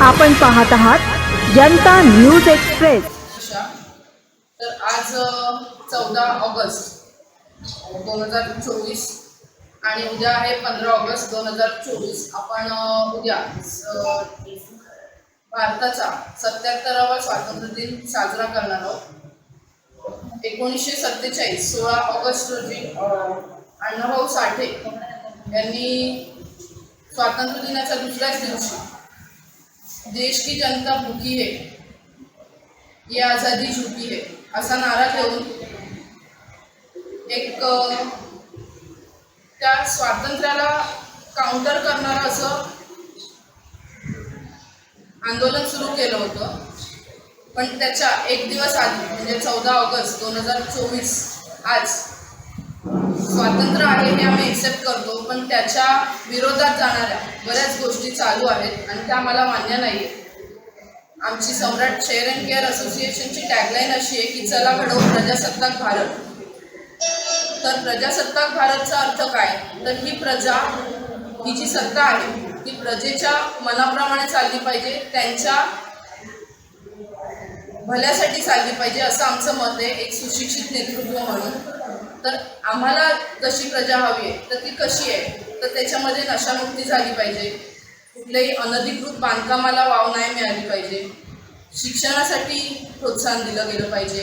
आपण पाहत आहात जनता न्यूज एक्सप्रेस। तर आज 14 ऑगस्ट 2024 आणि उद्या आहे 15 ऑगस्ट 2024। आपण उद्या भारताचा 77वा स्वातंत्र्य दिन साजरा करणार आहोत। 1947 16 ऑगस्ट रोजी अण्णाभाऊ साठे यांनी स्वातंत्र्य दिनाच्या दुसऱ्याच दिवशी देश की जनता भूखी है ये आज़ादी झुकी है असा नारा देऊन एक त्या स्वातंत्र्याला काउंटर करणारं असं आंदोलन सुरू केलं होतं। पण त्याच्या एक दिवस आधी म्हणजे 14 ऑगस्ट 2024 आज स्वातंत्र्य आहे हे आम्ही एक्सेप्ट करतो, पण त्याच्या विरोधात जाणाऱ्या बऱ्याच गोष्टी चालू आहेत आणि त्या मला मान्य नाही। आमची सम्राट शेअर अँड केअर असोसिएशनची टॅगलाईन अशी आहे की चला घडवू प्रजासत्ताक भारत। तर प्रजासत्ताक भारतचा अर्थ काय, तर ही प्रजा ही जी सत्ता आहे ती प्रजेच्या मनाप्रमाणे चालली पाहिजे, त्यांच्या भल्यासाठी चालली पाहिजे असं आमचं मत आहे एक सुशिक्षित नेतृत्व म्हणून। तर आम्हाला कशी प्रजा हवी आहे तर ती कशी आहे, तर त्याच्यामध्ये नशामुक्ती झाली पाहिजे, कुठल्याही अनधिकृत बांधकामाला वाव नाही मिळाली पाहिजे, शिक्षणासाठी प्रोत्साहन दिलं गेलं पाहिजे,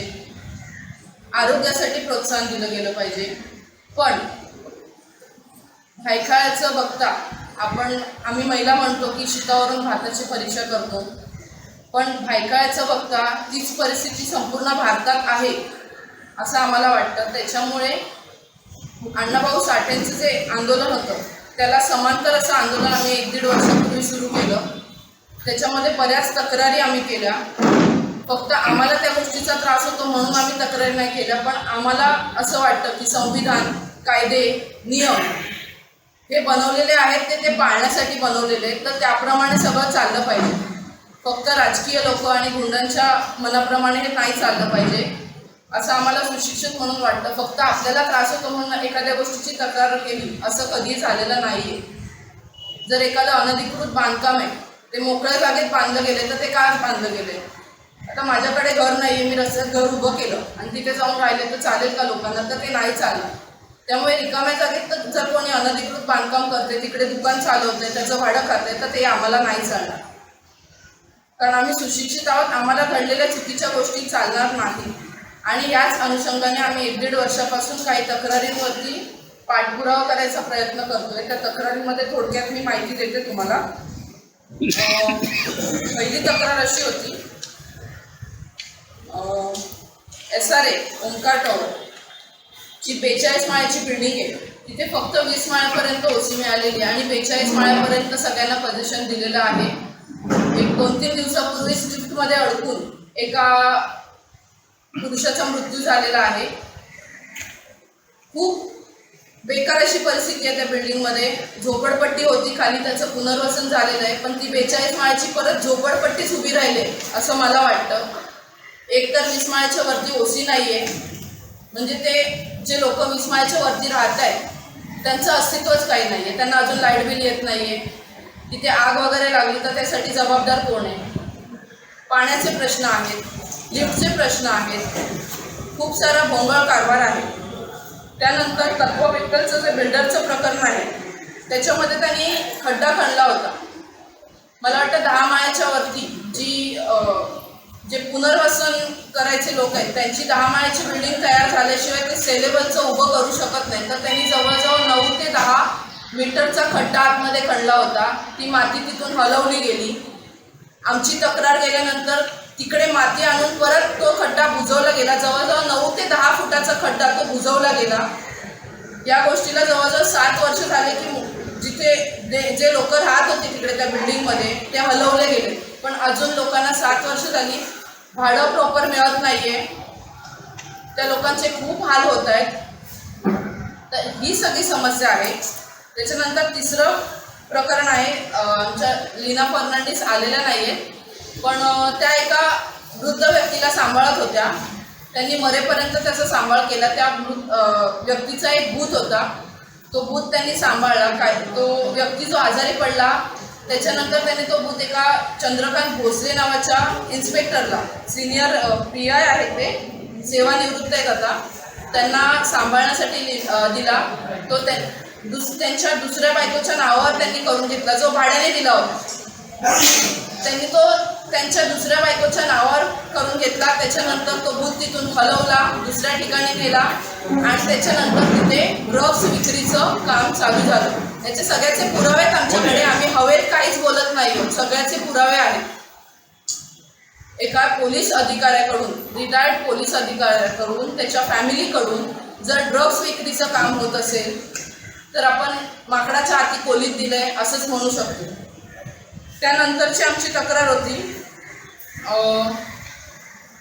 आरोग्यासाठी प्रोत्साहन दिलं गेलं पाहिजे। पण भायखळ्याचं बघता आम्ही महिला म्हणतो की शीतावरून भाताची परीक्षा करतो, पण भायखळ्याचं बघता तीच परिस्थिती संपूर्ण भारतात आहे असं आम्हाला वाटतं। त्याच्यामुळे अण्णाभाऊ साठेंचं जे आंदोलन होतं त्याला समांतर असं आंदोलन आम्ही 1-1.5 वर्षापूर्वी सुरू केलं। त्याच्यामध्ये बऱ्याच तक्रारी आम्ही केल्या, फक्त आम्हाला त्या गोष्टीचा त्रास होतो म्हणून आम्ही तक्रारी नाही केल्या, पण आम्हाला असं वाटतं की संविधान, कायदे, नियम हे बनवलेले आहेत ते पाळण्यासाठी बनवलेले आहेत, तर त्याप्रमाणे सगळं चाललं पाहिजे। फक्त राजकीय लोक आणि गुंडांच्या मनाप्रमाणे हे नाही चाललं पाहिजे असं आम्हाला सुशिक्षित म्हणून वाटतं। फक्त आपल्याला त्रास होतो म्हणून एखाद्या गोष्टीची तक्रार केली असं कधी झालेलं नाही आहे। जर एखादं अनधिकृत बांधकाम आहे ते मोकळ्या जागेत बांधलं गेले तर ते का बांधलं गेले, आता माझ्याकडे घर नाही आहे, मी रस्त्यात घर उभं केलं आणि तिथे जाऊन राहिले तर चालेल का लोकांना, तर ते नाही चाललं। त्यामुळे रिकाम्या जागेत तर जर कोणी अनधिकृत बांधकाम करते, तिकडे दुकान चालवते, त्याचं भाडं खाते, तर ते आम्हाला नाही चालणार, कारण आम्ही सुशिक्षित आहोत, आम्हाला घडलेल्या चुकीच्या गोष्टी चालणार नाही। आणि याच अनुषंगाने आम्ही 1-1.5 वर्षापासून काही तक्रारींवरती पाठपुरावा करायचा प्रयत्न करतोय। त्या तक्रारींमध्ये थोडक्यात मी माहिती देते तुम्हाला। पहिली तक्रार अशी होती, SRA ओंकार टॉवर जी 42 माळ्याची बिल्डिंग आहे, तिथे फक्त 20 माळ्यापर्यंत OC मिळालेली आहे आणि 42 माळ्यापर्यंत सगळ्यांना पोझिशन दिलेलं आहे। एक 2-3 दिवसापूर्वी स्ट्रिप्टमध्ये अडकून एका पुरुषाचा मृत्यू झालेला आहे। खूप बेकार अशी परिस्थिती आहे त्या बिल्डिंगमध्ये, झोपडपट्टी होती खाली, त्याचं पुनर्वसन झालेलं आहे, पण ती 42 माळ्याची परत झोपडपट्टीच उभी राहिली असं मला वाटतं। एकतर 20 माळ्याच्या वरती OC नाही आहे, म्हणजे ते जे लोक 20 माळ्याच्या वरती राहत आहेत त्यांचं अस्तित्वच काही नाही आहे, त्यांना अजून लाईट बिल येत नाही आहे, तिथे आग वगैरे लागली तर त्यासाठी जबाबदार कोण आहे, पाण्याचे प्रश्न आहेत, लिफ्टचे प्रश्न आहेत, खूप सारा भोंगळ कारभार आहे। त्यानंतर तत्व विठ्ठलचं जे बिल्डरचं प्रकरण आहे त्याच्यामध्ये त्यांनी खड्डा खणला होता, मला वाटतं 10 माळ्याच्या वरती जे पुनर्वसन करायचे लोक आहेत त्यांची 10 माळ्याची बिल्डिंग तयार झाल्याशिवाय ते सेलेबलचं उभं करू शकत नाही, तर त्यांनी जवळजवळ 9 ते 10 मीटरचा खड्डा आतमध्ये खणला होता, ती माती तिथून हलवली गेली। आमची तक्रार गेल्यानंतर तिकडे माती आणून परत तो खड्डा बुजवला गेला, जवळजवळ 9 ते 10 फुटाचा खड्डा तो बुजवला गेला। या गोष्टीला जवळजवळ 7 वर्ष झाले की जिथे जे लोक राहत होते तिकडे त्या बिल्डिंगमध्ये ते हलवले गेले, पण अजून लोकांना 7 वर्ष झाली भाडं प्रॉपर मिळत नाही आहे, त्या लोकांचे खूप हाल होत आहेत। तर ही सगळी समस्या आहे। त्याच्यानंतर तिसरं प्रकरण आहे, आमच्या लीना फर्नांडिस आलेल्या नाही आहेत, पण त्या एका वृद्ध व्यक्तीला सांभाळत होत्या, त्यांनी मरेपर्यंत त्याचा सांभाळ केला। त्या व्यक्तीचा एक भूत होता, तो भूत त्यांनी सांभाळला। काय तो व्यक्ती जो आजारी पडला त्याच्यानंतर त्याने तो बूथ एका चंद्रकांत भोसले नावाच्या इन्स्पेक्टरला, सिनियर PI आहेत, ते सेवानिवृत्त आहेत आता, त्यांना सांभाळण्यासाठी दिला. तो त्यांच्या दुसऱ्या बायकोच्या नावावर त्यांनी करून घेतला, जो भाड्याने दिला होता. त्यांनी तो त्यांच्या दुसऱ्या बायकोच्या नावावर करून घेतला. त्याच्यानंतर तो बूथ तिथून हलवला, दुसऱ्या ठिकाणी नेला आणि त्याच्यानंतर तिथे ड्रग्स विक्रीचं काम चालू झालं. याचे सगळ्याचे पुरावे आहेत आमच्याकडे. आम्ही हवेत काहीच बोलत नाही, सगळ्याचे पुरावे आहेत. एका पोलीस अधिकाऱ्याकडून, रिटायर्ड पोलीस अधिकाऱ्याकडून, त्याच्या फॅमिलीकडून जर ड्रग्स विक्रीचं काम होत असेल तर आपण माकडाच्या हाती कोलीत दिलंय असंच म्हणू शकतो. त्यानंतरची आमची तक्रार होती,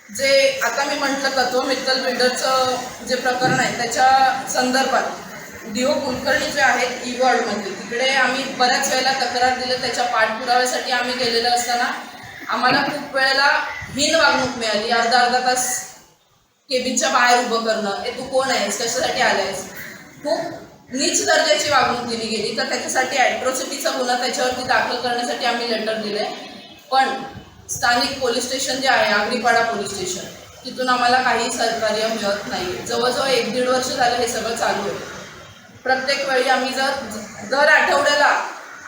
जे आता मी म्हटलं तत्व मित्तल बिल्डरचं जे प्रकरण आहे त्याच्या संदर्भात DO कुलकर्णी जे आहेत E-वॉर्डमध्ये, तिकडे आम्ही बऱ्याच वेळेला तक्रार दिली. त्याच्या पाठपुराव्यासाठी आम्ही गेलेलो असताना आम्हाला खूप वेळेला हीन वागणूक मिळाली. अर्धा तास केबिनच्या बाहेर उभं करणं, तू कोण आहेस, कशासाठी आलायस, खूप नीच दर्जाची वागणूक दिली गेली. तर त्याच्यासाठी ॲट्रॉसिटीचा गुन्हा त्याच्यावरती दाखल करण्यासाठी आम्ही लेटर दिले. पण स्थानिक पोलीस स्टेशन जे आहे, आगरीपाडा पोलीस स्टेशन, तिथून आम्हाला काही सहकार्य मिळत नाही. जवळजवळ 1-1.5 वर्ष झालं हे सगळं चालू आहे. प्रत्येक वेळी आम्ही दर आठवड्याला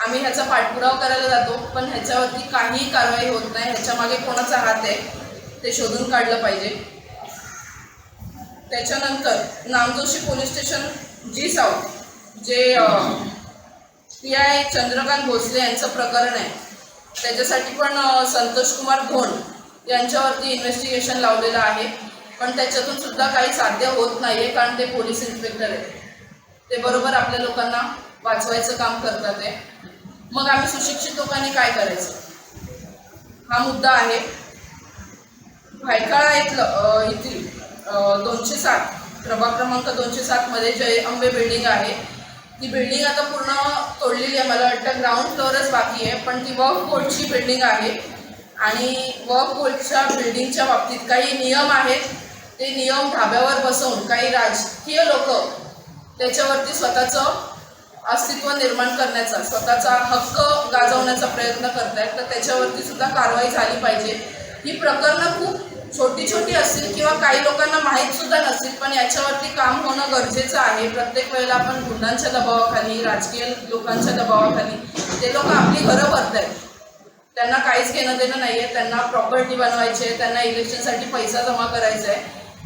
आम्ही ह्याचा पाठपुरावा करायला जातो, पण ह्याच्यावरती काही कारवाई होत नाही. ह्याच्यामागे कोणाचा हात आहे ते शोधून काढलं पाहिजे. त्याच्यानंतर Namjoshi police station G south, जे PI चंद्रकांत भोसले यांचं प्रकरण आहे, त्याच्यासाठी पण संतोष कुमार धोंड यांच्यावरती इन्व्हेस्टिगेशन लावलेलं आहे. पण त्याच्यातून सुद्धा काही साध्य होत नाही आहे, कारण ते पोलीस इन्स्पेक्टर आहेत. ते बरोबर आपल्या लोकांना वाचवायचं काम करतात आहे. मग आम्ही सुशिक्षित लोकांनी काय करायचं, हा मुद्दा आहे. भायखळा येथील 207 प्रभाग क्रमांक 207 मध्ये जय अंबे बिल्डिंग आहे. ती बिल्डिंग आता पूर्ण तोडलेली आहे. मला वाटतं ग्राउंड फ्लोअरच बाकी आहे, पण ती वक्फ बोर्डची बिल्डिंग आहे. आणि वक्फ बोर्डच्या बिल्डिंगच्या बाबतीत काही नियम आहेत. ते नियम धाब्यावर बसवून काही राजकीय लोक त्याच्यावरती स्वतःचं अस्तित्व निर्माण करण्याचा, स्वतःचा हक्क गाजवण्याचा प्रयत्न करत आहेत. तर त्याच्यावरती सुद्धा कारवाई झाली पाहिजे. ही प्रकरणं खूप छोटी छोटी असतील किंवा काही लोकांना माहीत सुद्धा नसतील, पण याच्यावरती काम होणं गरजेचं आहे. प्रत्येक वेळेला आपण गुन्ह्यांच्या दबावाखाली, राजकीय लोकांच्या दबावाखाली ते लोक आपली घरं भरत आहेत. त्यांना काहीच घेणं देणं नाही आहे. त्यांना प्रॉपर्टी बनवायची आहे, त्यांना इलेक्शनसाठी पैसा जमा करायचा आहे.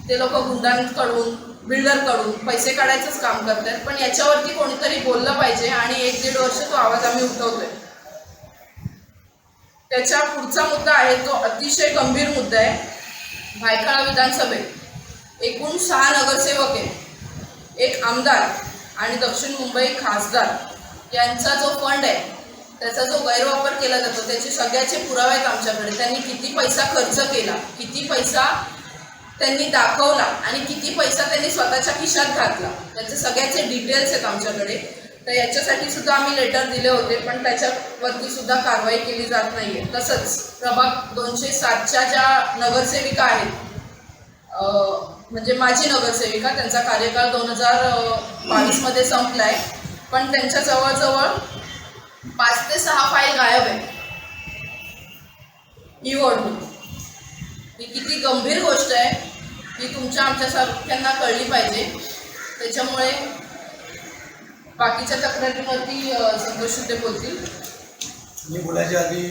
ते लोक गुंडांकडून, बिल्डरकडून पैसे काढायचंच काम करत आहेत. पण याच्यावरती कोणीतरी बोललं पाहिजे आणि 1-1.5 वर्ष तो आवाज आम्ही उठवतोय. त्याच्या पुढचा मुद्दा आहे तो अतिशय गंभीर मुद्दा आहे. भायखळा विधानसभेत एकूण 6 नगरसेवक आहेत, 1 आमदार आणि दक्षिण मुंबई खासदार यांचा जो फंड आहे त्याचा जो गैरवापर केला जातो त्याचे सगळ्याचे पुरावे आहेत आमच्याकडे. त्यांनी किती पैसा खर्च केला, किती पैसा त्यांनी दाखवला आणि किती पैसा त्यांनी स्वतःच्या खिशात घातला, त्याचे सगळ्याचे डिटेल्स आहेत आमच्याकडे. तर याच्यासाठी सुद्धा आम्ही लेटर दिले होते, पण त्याच्यावरती सुद्धा कारवाई केली जात नाही आहे. तसंच प्रभाग 207च्या ज्या नगरसेविका आहेत, म्हणजे माजी नगरसेविका, त्यांचा कार्यकाळ 2022 मध्ये संपला आहे, पण त्यांच्या जवळजवळ 5 ते 6 फाईल गायब आहे E-वॉर्डमधून. ही किती गंभीर गोष्ट आहे ही तुमच्या आमच्यासारख्यांना कळली पाहिजे. त्याच्यामुळे बाकीच्या तक्रारींवरती संतोष शुद्धे बोलतील. मी बोलायच्या आधी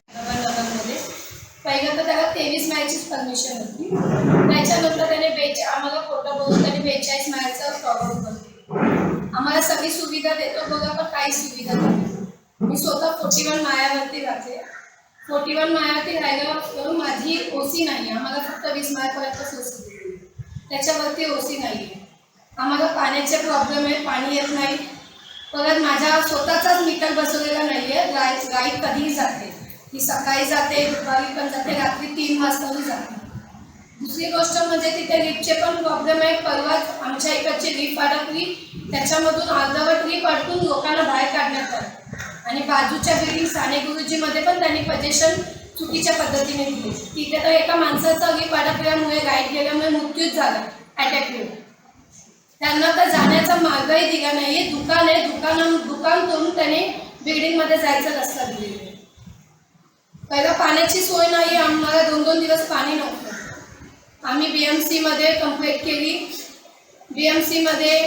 पहिल्यांदा त्याला 23 मायचीच परमिशन होती. त्याच्यानंतर त्याने आम्हाला खोटं बोलून त्याने 42 मायचा फॉरवर्ड केला. आम्हाला सगळी सुविधा देतो बघा, पण काही सुविधा नाही. मी स्वतः 41 मायावरती राहते. 41 मायावरती राहिल्यावर माझी OC नाही. आम्हाला फक्त 20 मायापर्यंतच OC, त्याच्यावरती OC नाही आहे. आम्हाला पाण्याचे प्रॉब्लेम आहे, पाणी येत नाही. परत माझ्या स्वतःचाच मीटर बसवलेला नाही आहे. लाईट कधीही जाते, ती सकाळी जाते, दुपारी पण जाते, रात्री 3 वाजताही जाते. दुसरी गोष्ट म्हणजे तिथे लिफ्टचे पण प्रॉब्लेम आहे. परवाच आमच्या इकडची लिफ्ट अडकली, त्याच्यामधून अर्धवट लिफ्ट अडकून लोकांना बाहेर काढण्यात आलं. आणि बाजूच्या बिल्डिंग साने गुरुजीमध्ये पण त्यांनी पोझिशन चुकीच्या पद्धतीने दिली. तिथे तर एका माणसाचा लिफ्ट अडकल्यामुळे, लाईट गेल्यामुळे मृत्यूच झाला, अटॅक येऊन. त्यांना तर जाण्याचा मार्गही दिला नाही आहे. दुकान आहे, दुकान तोडून त्याने बिल्डिंगमध्ये जायचा रस्ता दिलेला आहे. पहिला पाण्याची सोय नाही, आम्हाला 2-2 दिवस पाणी नव्हतं. आम्ही BMC मध्ये कंप्लेंट केली. BMC मध्ये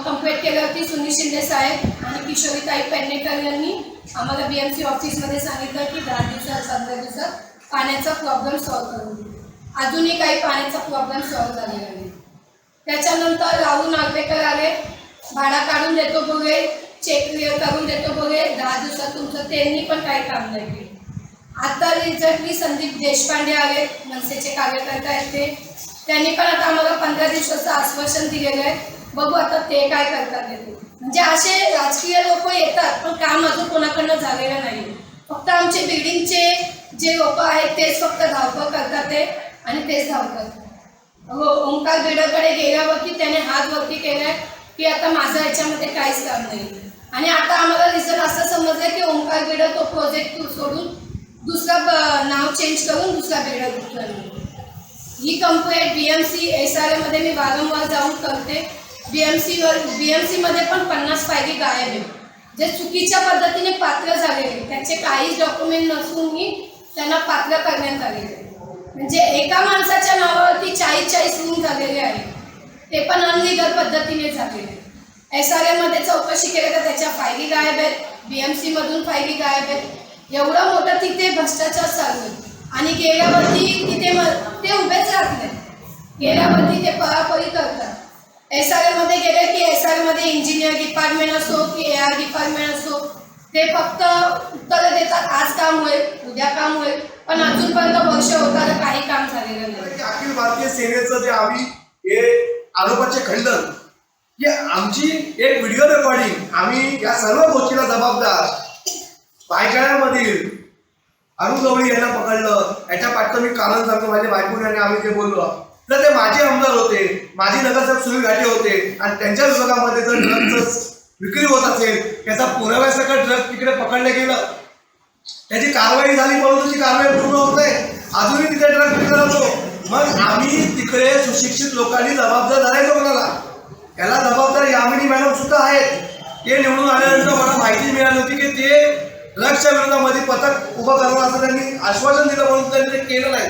कंप्लेंट केल्यावरती सुनील शिंदे साहेब आणि किशोरीताई पेडणेकर यांनी आम्हाला BMC ऑफिसमध्ये सांगितलं की 10 दिवसात 15 दिवसात पाण्याचा प्रॉब्लेम सॉल्व्ह करून देऊ. अजूनही काही पाण्याचा प्रॉब्लेम सॉल्व्ह झालेला नाही. त्याच्यानंतर राहुल नागवेकर आले, भाडा काढून देतो बोले, चेक क्लिअर करून देतो बोले, 10 दिवसात तुमचं, त्यांनी पण काही काम नाही केलं. आता रिझल्टली संदीप देशपांडे आले, मनसेचे कार्यकर्ते आहेत ते, त्यांनी पण आता आम्हाला 15 दिवसाचं आश्वासन दिलेलं आहे. बघू आता ते काय करतात ते. म्हणजे असे राजकीय लोक येतात पण काम अजून कोणाकडनं झालेलं नाही. फक्त आमचे बिल्डिंगचे जे लोक आहेत तेच फक्त धावपळ करतात ते आणि तेच धावतात. हो, ओंकार बिडकडे गेल्यावरती त्याने हात वरती केलाय की आता माझं याच्यामध्ये काहीच काम नाही. आणि आता आम्हाला रिझल्ट असं समजलं की ओंकार बिड तो प्रोजेक्ट सोडून दुसरा नाव चेंज करून दुसरा बिल्डर उचलला. ही कंप्लेंट BMC SRM मध्ये मी वारंवार जाऊन करते. BMC मध्ये पण 50 फायली गायब आहेत, जे चुकीच्या पद्धतीने पात्र झालेले, त्याचे काहीच डॉक्युमेंट नसूनही त्यांना पात्र करण्यात आलेले. म्हणजे एका माणसाच्या नावावरती 40 रूम झालेले आहेत, ते पण अनलिगल पद्धतीने झालेले. SRM मध्ये चौकशी केली तर त्याच्या फायली गायब आहेत, BMC मधून फायली गायब आहेत. एवढं मोठं तिथे भ्रष्टाचार चालू आहे. आणि गेल्यावरती तिथे ते उभेच राहत नाही, गेल्यावरती ते पळापळी करतात. SRM मध्ये गेले की SRM मध्ये इंजिनियर डिपार्टमेंट असो की AR डिपार्टमेंट असो, ते फक्त उत्तरं देतात, आज काम होईल, उद्या काम होईल, पण अजूनपर्यंत वर्ष होताना काही काम झालेलं नाही. अखिल भारतीय सेनेचं जे आम्ही हे आरोपाचे खंडन, की आमची एक व्हिडिओ रेकॉर्डिंग, आम्ही या सर्व गोष्टीला जबाबदार भायखळ्यामधील अरुण गवळी यांना पकडलं. याच्या पाठचं मी कारण सांगतो, माझ्या बायकोने आणि आम्ही जे बोललो तर ते माझे आमदार होते, माझे नगरसेवक सुनील घाटे होते, आणि त्यांच्या विभागामध्ये जर ड्रग्जचं विक्री होत असेल, त्याचा पुराव्यासकट ड्रग तिकडे पकडलं गेलं, त्याची कारवाई झाली, परंतु त्याची कारवाई पूर्ण होत नाही, अजूनही तिथे ड्रग विकला जातो. मग आम्ही तिकडे सुशिक्षित लोकांनी जबाबदार धरायचं कोणाला? याला जबाबदार यामिनी मॅडम सुद्धा आहेत. ते निवडून आल्यानंतर मला माहिती मिळाली होती की ते ड्रग्सच्या विरोधामध्ये पथक उभं करणार असं त्यांनी आश्वासन दिलं, म्हणून त्यांनी ते केलं नाही.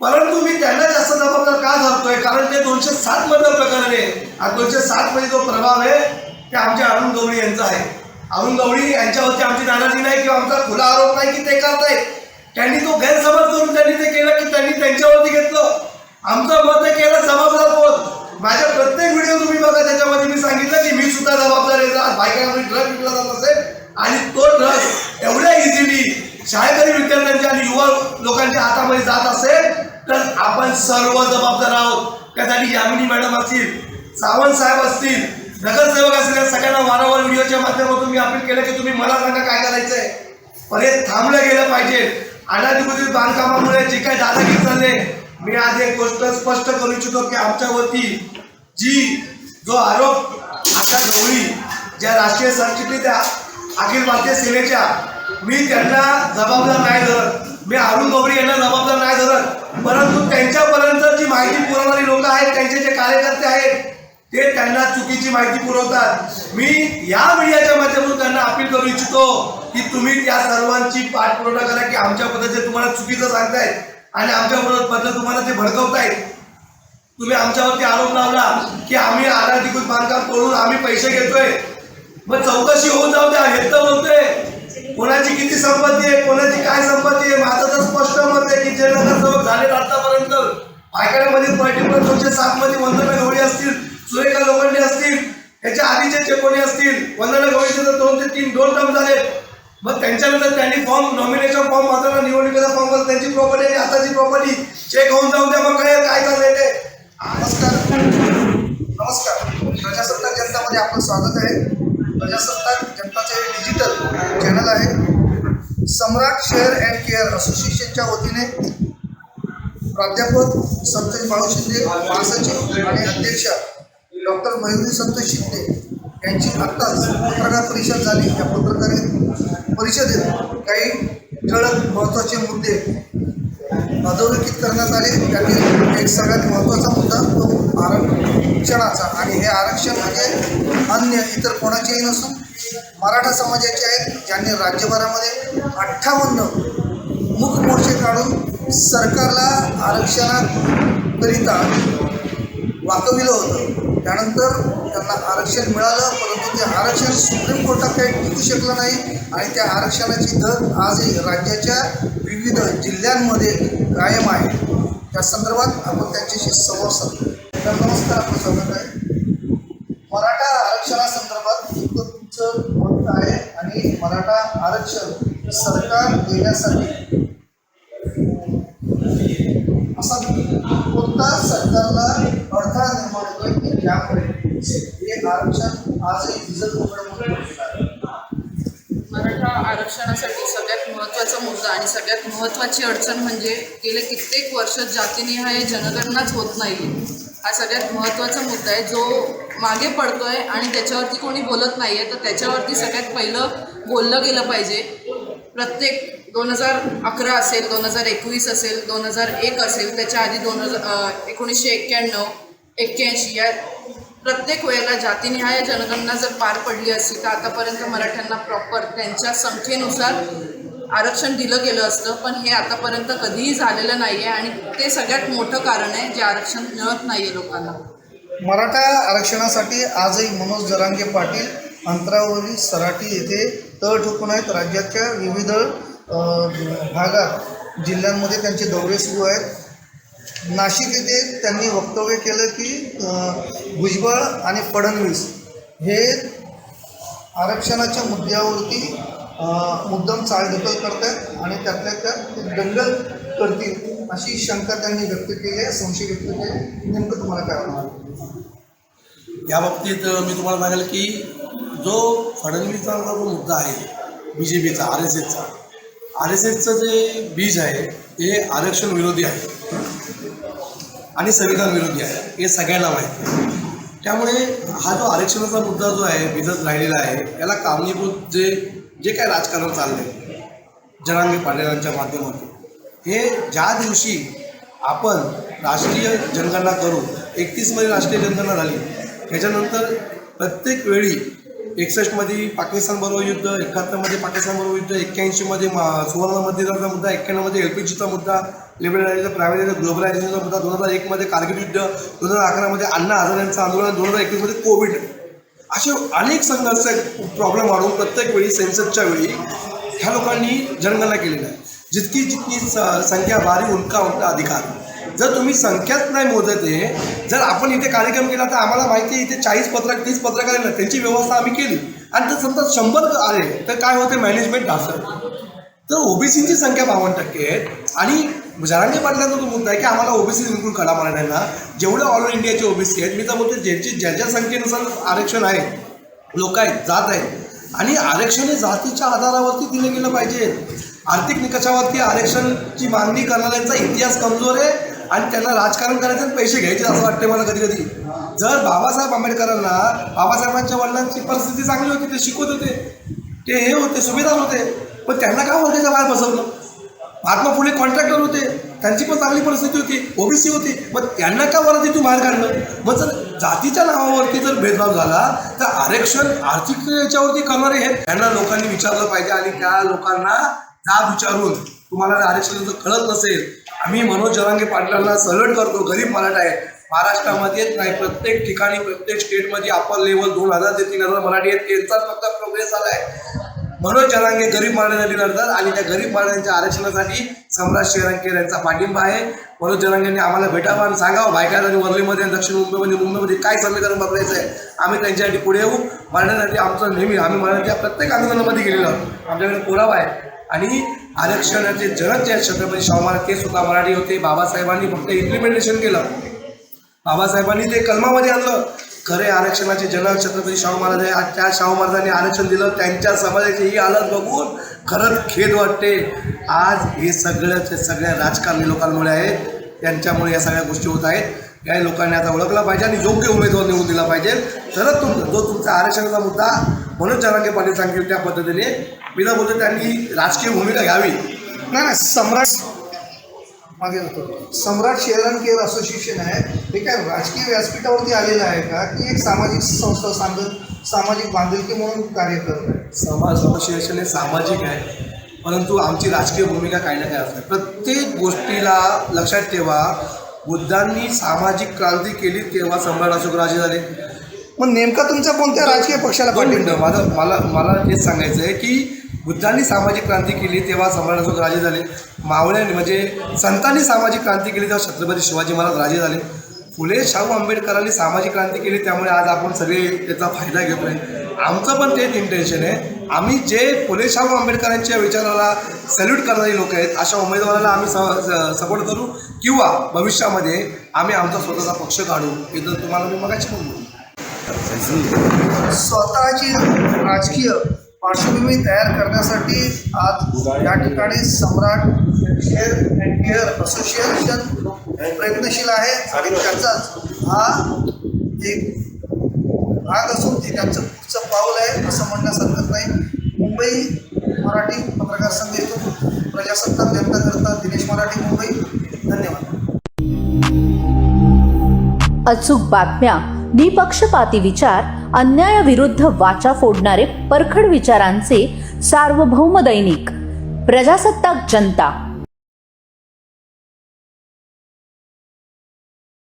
परंतु मी त्यांना जास्त जबाबदार का धरतोय, कारण ते 207 मधलं प्रकरण आहे. आणि 207 मध्ये जो प्रभाव आहे ते आमच्या अरुण गवळी यांचा आहे. अरुण गवळी यांच्यावरती आमची नाराजी नाही किंवा आमचा खुला आरोप नाही की ते करतायत. त्यांनी तो गैरसमज करून त्यांनी ते केलं की त्यांनी त्यांच्यावरती घेतलं. आमचं मत केलं जबाबदार कोण? माझ्या प्रत्येक व्हिडिओ तुम्ही बघा, त्याच्यामध्ये मी सांगितलं की मी सुद्धा जबाबदार आहे. बायकांमध्ये ड्रग विकला जात असेल आणि तो ड्रग एवढ्या इझिली शाळकरी विद्यार्थ्यांच्या आणि युवा लोकांच्या हातामध्ये जात असेल तर आपण सर्व जबाबदार आहोत. त्यासाठी यामिनी मॅडम असतील, सावंत साहेब असतील, नगरसेवक असतील, या सगळ्यांना वारंवार व्हिडिओच्या माध्यमातून मी अपील केलं की तुम्ही मला सांगा काय करायचंय. पण हे थांबलं गेलं पाहिजे. अनाधिकृत बांधकामामुळे जे काही दादागिरी चालले, मी आज एक गोष्ट स्पष्ट करू इच्छितो की आमच्यावरती जो आरोप आशा गवळी ज्या राष्ट्रीय सरचिटणीस अखिल भारतीय सेनेच्या, मी त्यांना जबाबदार नाही धरत, मी अरुण गवळी यांना जबाबदार नाही धरत, परंतु त्यांच्यापर्यंत जी माहिती पुरवणारी लोक आहेत, त्यांचे जे कार्यकर्ते आहेत, ते त्यांना चुकीची माहिती पुरवतात. मी या मीडियाच्या माध्यमातून त्यांना अपील करू इच्छितो की तुम्ही त्या सर्वांची पाठपुरावा करा की आमच्याबद्दल जे तुम्हाला चुकीचं सांगतायत आणि आमच्याबद्दल तुम्हाला ते भडकवतायत. तुम्ही आमच्यावरती आरोप लावला की आम्ही अनाधिकृत बांधकाम तोडून आम्ही पैसे घेतोय. मग चौकशी होऊन जाऊ द्या. हे तर बोलतोय कोणाची किती संपत्ती आहे, कोणाची काय संपत्ती आहे. माझं तर स्पष्ट मत आहे की जे नगरसेवक झाले आतापर्यंत भायखळ्यामध्ये पर्टिक्युलर 207 मध्ये वंदना गवळी असतील, सुरेखा लोखंडे असतील, त्याच्या आधीचे जे कोणी असतील, वंदना गवळीचे तर 2 ते 3 टर्म झाले. मग त्यांच्यानंतर त्यांनी नॉमिनेशन फॉर्म भरताना, निवडणुकीचा फॉर्म भरला, त्यांची प्रॉपर्टी आणि आताची प्रॉपर्टी चेक होऊन जाऊन द्या. मग काय चाललंय ते. नमस्कार, प्रजासत्ताक जनतामध्ये आपलं स्वागत आहे. प्रजासत्ताक जनताचे डिजिटल चॅनल आहे. सम्राट शेअर अँड केअर असोसिएशनच्या वतीने प्राध्यापक संतोष बाळू शिंदे, महासचिव आणि अध्यक्ष डॉक्टर मयुरी संतोष शिंदे यांची आत्ताच पत्रकार परिषद झाली. या पत्रकार परिषदेत काही ठळक महत्त्वाचे मुद्दे अधोरेखित करण्यात आले. त्यातील एक सगळ्यात महत्त्वाचा मुद्दा तो आरक्षणाचा, आणि हे आरक्षण म्हणजे अन्य इतर कोणाचेही नसून मराठा समाजाचे आहेत, ज्यांनी राज्यभरामध्ये 58 मुख मोर्चे काढून सरकारला आरक्षणाकरिता वाकविलं होतं. त्यानंतर त्यांना आरक्षण मिळालं, परंतु ते आरक्षण सुप्रीम कोर्टात काही टिकू शकलं नाही आणि त्या आरक्षणाची दर आजही राज्याच्या विविध जिल्ह्यांमध्ये कायम आहे. त्या संदर्भात आपण त्यांच्याशी संवाद साधतो. तर नमस्कार, आपलं स्वागत आहे. मराठा आरक्षणासंदर्भात तुमचं मत आहे आणि मराठा आरक्षण सरकार देण्यासाठी असा कोणता सरकारला अडथळा निर्माण होतोय की ज्यामुळे हे आरक्षण आजही भिजत उघड मराठा आरक्षणासाठी सगळ्यात महत्त्वाचा मुद्दा आणि सगळ्यात महत्त्वाची अडचण म्हणजे गेले कित्येक वर्ष जातीनिहाय जनगणनाच होत नाही. हा सगळ्यात महत्त्वाचा मुद्दा आहे जो मागे पडतोय आणि त्याच्यावरती कोणी बोलत नाही आहे. तर त्याच्यावरती सगळ्यात पहिलं बोललं गेलं पाहिजे. प्रत्येक 2011 असेल, 2021 असेल, 2001 असेल, त्याच्या आधी 1991, 81 या प्रत्येक वेळेला जातीनिहाय जनगणना जर पार पडली असती तर आतापर्यंत मराठ्यांना प्रॉपर त्यांच्या संख्येनुसार आरक्षण दिलं गेलं असतं. पण हे आतापर्यंत कधीही झालेलं नाही आहे आणि ते सगळ्यात मोठं कारण आहे जे आरक्षण मिळत नाही आहे लोकांना. मराठा आरक्षणासाठी आजही मनोज जरांगे पाटील अंतरावरील सराटी येथे तळ ठोकून आहेत. राज्याच्या विविध भागात जिल्ह्यांमध्ये त्यांचे दौरे सुरू आहेत. नाशिक येथे त्यांनी वक्तव्य केलं की भुजबळ आणि फडणवीस हे आरक्षणाच्या मुद्द्यावरती मुद्दाम चालढकल करत आहेत आणि त्यातल्या त्यात ते दंगल करतील अशी शंका त्यांनी व्यक्त केली आहे, संशय व्यक्त केले. नेमकं तुम्हाला काय वाटतं या बाबतीत? मी तुम्हाला सांगेल की जो फडणवीसचा जो मुद्दा आहे BJPचा, आर एस एसचं जे बीज आहे ते आरक्षण विरोधी आहे आणि संविधान विरोधी आहे, हे सगळ्यांना माहिती आहे. त्यामुळे हा जो आरक्षणाचा मुद्दा जो आहे भिजत राहिलेला आहे याला कारणीभूत जे काय राजकारण चाललं आहे जरांगे पाटीलांच्या माध्यमातून, हे ज्या दिवशी आपण राष्ट्रीय जनगणना करू, 31मध्ये राष्ट्रीय जनगणना झाली, त्याच्यानंतर प्रत्येक वेळी 61मध्ये पाकिस्तानबरोबर युद्ध, 71मध्ये पाकिस्तानबरोबर युद्ध, 81मध्ये सुवर्ण मध्यंतराचा मुद्दा, 91मध्ये LPGचा मुद्दा, लिबरलायझेशन, प्रायव्हेटायझेशन, ग्लोबलायझेशनचा मुद्दा, 2001मध्ये कारगिल युद्ध, 2011मध्ये अण्णा हजारेंचं आंदोलन, 2021मध्ये कोविड, असे अनेक संघर्ष प्रॉब्लेम वाढवून प्रत्येक वेळी सेन्ससच्या वेळी ह्या लोकांनी जनगणना केलेली आहे. जितकी संख्या बारी उंका अधिकार. जर तुम्ही संख्याच नाही मोजत आहे, जर आपण इथे कार्यक्रम केला तर आम्हाला माहिती आहे इथे 40 पत्रक 30 पत्रकार ना त्यांची व्यवस्था आम्ही केली आणि जर समजा 100 आले तर काय होते, मॅनेजमेंट ढासळते. तर ओबीसीची संख्या 52% आहे आणि जरांगे पाटलांचा तो मुद्दा आहे की आम्हाला ओबीसी इन्क्लूड करा मराठ्यांना. जेवढे ऑल ओव्हर इंडियाचे ओबीसी आहेत, मी तर म्हणतो ज्याच्या संख्येनुसार आरक्षण आहे, लोक आहेत, जात आहेत आणि आरक्षण हे जातीच्या आधारावरती दिलं गेलं पाहिजे. आर्थिक निकषावरती आरक्षणची मागणी करणाऱ्यांचा इतिहास कमजोर आहे आणि त्यांना राजकारण करायचं आणि पैसे घ्यायचे असं वाटते मला कधी कधी. जर बाबासाहेब आंबेडकरांना, बाबासाहेबांच्या वडिलांची परिस्थिती चांगली होती, ते शिकवत होते, ते हे होते, सुभेदार होते, पण त्यांना का वर्गाच्या बाहेर बसवलं? महात्मा फुले कॉन्ट्रॅक्टर होते, त्यांची पण चांगली परिस्थिती होती, ओबीसी होती, मग त्यांना का वर्गातून बाहेर काढलं? मग जर जातीच्या नावावरती जर भेदभाव झाला तर आरक्षण आर्थिक याच्यावरती करणारे हे त्यांना लोकांनी विचारलं पाहिजे आणि त्या लोकांना जाब विचारून, तुम्हाला आरक्षणाचं कळत नसेल, आम्ही मनोज जरांगे पाटलांना सलट करतो, गरीब मराठा आहे, महाराष्ट्रामध्येच नाही प्रत्येक ठिकाणी प्रत्येक स्टेटमध्ये अप्पर लेवल 2000 ते 3000 मराठी आहेत, त्यांचा फक्त प्रोग्रेस झाला आहे. मनोज जरांगे गरीब मराठ्यांसाठी लढतात आणि त्या गरीब मराठ्यांच्या आरक्षणासाठी सम्राट शेरंकेर यांचा पाठिंबा आहे. मनोज जरांगेंनी आम्हाला भेटावं आणि सांगावं बायकांनी वरलीमध्ये आणि दक्षिण मुंबईमध्ये काय समीकरण बदलायचं आहे, आम्ही त्यांच्यासाठी पुढे येऊ. मराठ्यांसाठी आमचं नेहमी, आम्ही मराठ्या प्रत्येक आंदोलनामध्ये गेलेलो आहोत, आमच्याकडे पुरावा आहे. आणि आरक्षणाचे जनक जे आहेत छत्रपती शाहू महाराज, ते सुद्धा मराठी होते. बाबासाहेबांनी फक्त इम्प्लिमेंटेशन केलं, बाबासाहेबांनी ते कलमामध्ये आणलं. खरे आरक्षणाचे जनक छत्रपती शाहू महाराज आहे. आज त्या शाहू महाराजांनी आरक्षण दिलं, त्यांच्या समाजाची ही हालत बघून खरंच खेद वाटते. आज हे सगळ्या राजकारणी लोकांमुळे आहेत, त्यांच्यामुळे या सगळ्या गोष्टी होत आहेत. या लोकांनी आता ओळखला पाहिजे आणि योग्य उमेदवार निवडून दिला पाहिजे. तरच तुमचा आरक्षणाचा मुद्दा मनोज जरांगे पाटील सांगतील त्या पद्धतीने मी तर बोलतो त्यांनी राजकीय भूमिका घ्यावी. नाही, सम्राट शेरंकेर असोसिएशन आहे, हे काय राजकीय व्यासपीठावरती आलेलं आहे का की एक सामाजिक संस्था सामाजिक बांधिलकी म्हणून कार्य करत आहे. समाज असोसिएशन हे सामाजिक आहे, परंतु आमची राजकीय भूमिका काही ना काही असते. प्रत्येक गोष्टीला लक्षात ठेवा, बुद्धांनी सामाजिक क्रांती केली तेव्हा सम्राट अशोक राजे झाले. मग नेमका तुमचा कोणत्या राजकीय पक्षाला दोन पाठिंबा मिनटं, मला हेच सांगायचं आहे की बुद्धांनी सामाजिक क्रांती केली तेव्हा सम्राट अशोक राजे झाले. मावळ्यांनी म्हणजे संतांनी सामाजिक क्रांती केली तेव्हा छत्रपती शिवाजी महाराज राजे झाले. फुले शाहू आंबेडकरांनी सामाजिक क्रांती केली त्यामुळे आज आपण सगळे त्याचा फायदा घेतोय. आमचं पण तेच इंटेन्शन आहे. आम्ही जे फुले शाहू आंबेडकरांच्या विचाराला सॅल्यूट करणारी लोक आहेत अशा उमेदवाराला आम्ही सपोर्ट करू किंवा भविष्यामध्ये आम्ही आमचा स्वतःचा पक्ष काढू. हे तर तुम्हाला मी मगाशी बोललो. स्वतःची राजकीय पार्श्वभूमी तयार करण्यासाठी आज या ठिकाणी सम्राट हेअर अँड केअर असोसिएशन प्रयत्नशील आहे आणि त्याचाच हा एक भाग असून ते त्यांचं पुढचं पाऊल आहे असं म्हणण्यास हरकत नाही. मुंबई मराठी पत्रकार संघ येथून प्रजासत्ताक जनता दिनेश मराठी, मुंबई. धन्यवाद. अचूक बातम्या, निपक्षपाती विचार, अन्यायाविरुद्ध वाचा फोडणारे परखड विचारांचे सार्वभौम दैनिक प्रजासत्ताक जनता.